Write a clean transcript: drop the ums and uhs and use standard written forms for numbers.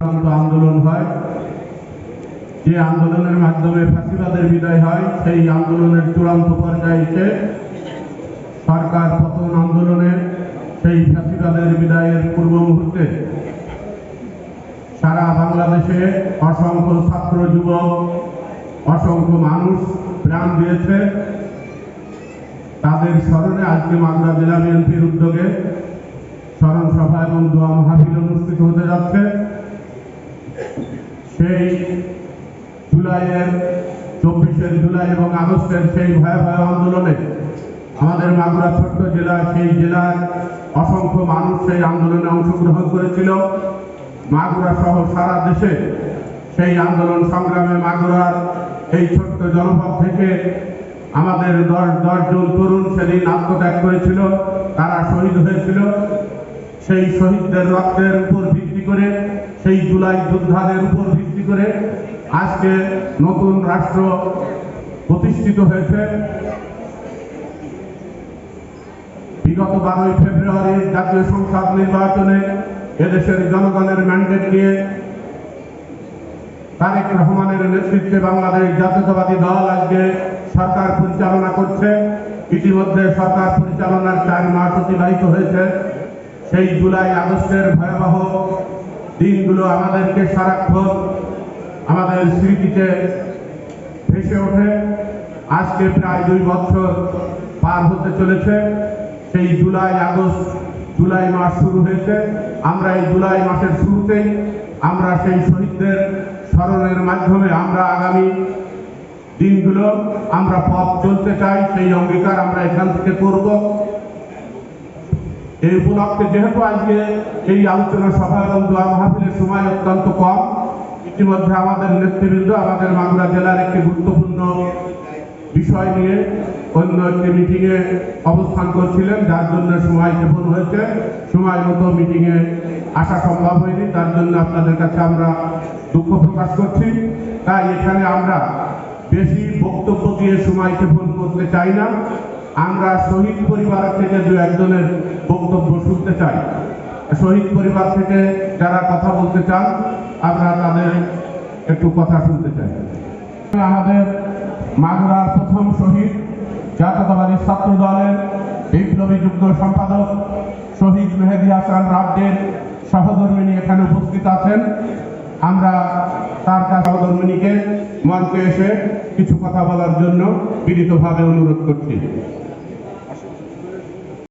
আন্দোলন হয়, যে আন্দোলনের মাধ্যমে ফাঁসিবাদের বিদায় হয়, সেই আন্দোলনের চূড়ান্ত পর্যায়ে এসে সরকার পতন আন্দোলনে সেই ফাঁসিবাদের বিদায়ের পূর্ব মুহূর্তে সারা বাংলাদেশে অসংখ্য ছাত্র যুবক, অসংখ্য মানুষ প্রাণ দিয়েছে। তাদের স্মরণে আজকে মাগুরা জেলা বিএনপির উদ্যোগে স্মরণ সভা এবং দোয়া মাহফিল অনুষ্ঠিত হতে যাচ্ছে। সেই জুলাইয়ের 24 জুলাই এবং আগস্টের সেই ভয়াবহ আন্দোলনে আমাদের মাগুরা ছোট্ট জেলা, সেই জেলার অসংখ্য মানুষ সেই আন্দোলনে অংশগ্রহণ করেছিল। মাগুরা সহ সারা দেশে সেই আন্দোলন সংগ্রামে মাগুরার এই ছোট্ট জনপদ থেকে আমাদের 10 জন তরুণ সেদিন আত্মত্যাগ করেছিল, তারা শহীদ হয়েছিল। সেই শহীদদের রক্তের উপর ভিত্তি করে, সেই জুলাই যোদ্ধাদের উপর ভিত্তি করে আজকে নতুন রাষ্ট্র প্রতিষ্ঠিত হয়েছে। বিগত 12 ফেব্রুয়ারি জাতীয় সংসদ নির্বাচনে এদেশের জনগণের ম্যান্ডেট নিয়ে তারেক রহমানের নেতৃত্বে বাংলাদেশ জাতীয়তাবাদী দল আজকে সরকার পরিচালনা করছে। ইতিমধ্যে সরকার পরিচালনার 4 মাস অতিবাহিত হয়েছে। সেই জুলাই আগস্টের ভয়াবহ দিনগুলো আমাদেরকে সারাক্ষণ আমাদের স্মৃতিতে ভেসে ওঠে। আজকে প্রায় 2 বছর পার হতে চলেছে। সেই জুলাই মাস শুরু হয়েছে। আমরা এই জুলাই মাসের শুরুতেই আমরা সেই শহীদদের স্মরণের মাধ্যমে আমরা আগামী দিনগুলো আমরা পথ চলতে চাই, সেই অঙ্গীকার আমরা এখান থেকে করব। এই উপলক্ষে যেহেতু আজকে এই আলোচনা সভা এবং দোয়া মাহফিলের সময় অত্যন্ত কম, ইতিমধ্যে আমাদের নেতৃবৃন্দ আমাদের মাগুরা জেলার একটি গুরুত্বপূর্ণ বিষয় নিয়ে অন্য একটি মিটিংয়ে অবস্থান করছিলেন, যার জন্য সময় ক্ষেপণ হয়েছে। সময় মতো মিটিংয়ে আসা সম্ভব হয়নি, তার জন্য আপনাদের কাছে আমরা দুঃখ প্রকাশ করছি। তাই এখানে আমরা বেশি বক্তব্য দিয়ে সময় ক্ষেপণ করতে চাই না। আমরা শহীদ পরিবার থেকে 2 একজনের বক্তব্য শুনতে চাই। শহীদ পরিবার থেকে যারা কথা বলতে চান আমরা তাদের একটু কথা শুনতে চাই। আমাদের মাগুরার প্রথম শহীদ জাতীয়তাবাদী ছাত্র দলের বিপ্লবী যুগ্ম সম্পাদক শহীদ মেহেদী হাসান রাব্দের সহধর্মিনী এখানে উপস্থিত আছেন। আমরা তার সহধর্মিনীকে মঞ্চে এসে কিছু কথা বলার জন্য বিনীতভাবে অনুরোধ করছি।